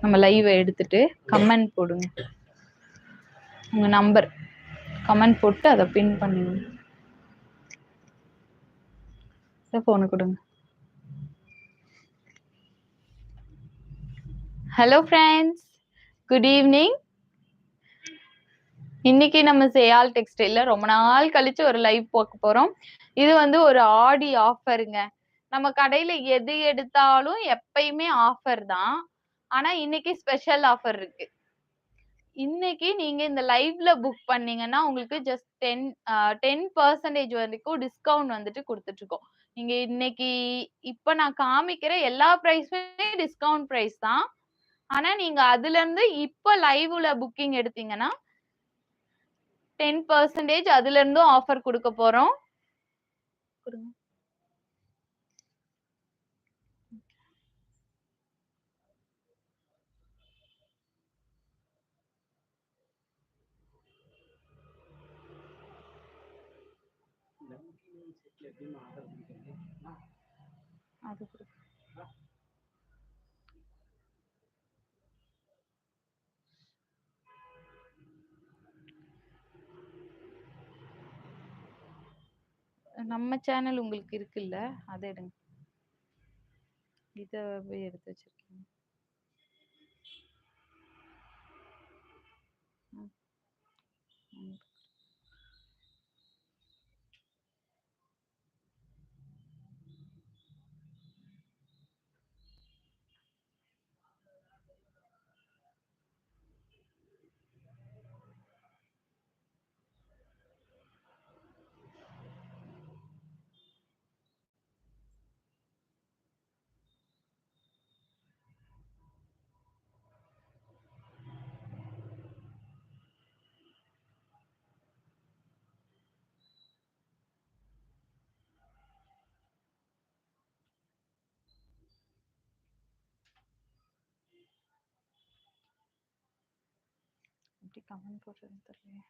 நம்ம லைவ் எடுத்துட்டு கமெண்ட் போடுங்க. உங்க நம்பர் கமெண்ட் போட்டு அதை பின் பண்ணுங்க. போனை கொடுங்க. Hello friends, good evening. இன்னைக்கு நம்ம சேயால் டெக்ஸ்டைல்ல ரொம்ப நாள் கழிச்சு ஒரு லைவ் பார்க்க போறோம். இது வந்து ஒரு ஆடி ஆஃபருங்க. நம்ம கடையில எது எடுத்தாலும் எப்பயுமே ஆஃபர் தான். ஆனா இன்னைக்கு ஸ்பெஷல் ஆஃபர் இருக்கு. இன்னைக்கு நீங்க இந்த லைவ்ல புக் பண்ணீங்கன்னா உங்களுக்கு ஜஸ்ட் 10% வரைக்கும் டிஸ்கவுண்ட் வந்துட்டு கொடுத்துட்டு இருக்கோம். நீங்க இன்னைக்கு இப்ப நான் காமிக்கிற எல்லா பிரைஸுமே டிஸ்கவுண்ட் பிரைஸ் தான். ஆனா நீங்க அதுல இருந்து இப்ப லைவ்ல புக்கிங் எடுத்தீங்கன்னா 10% அதுல இருந்தும் ஆஃபர் கொடுக்க போறோம். அது நம்ம சேனல் உங்களுக்கு இருக்குல்ல, அதை எடுங்க. இத போய் எடுத்து வச்சிருக்கீங்க. எப்படி கமெண்ட் போடுறதுன்னு தெரியல.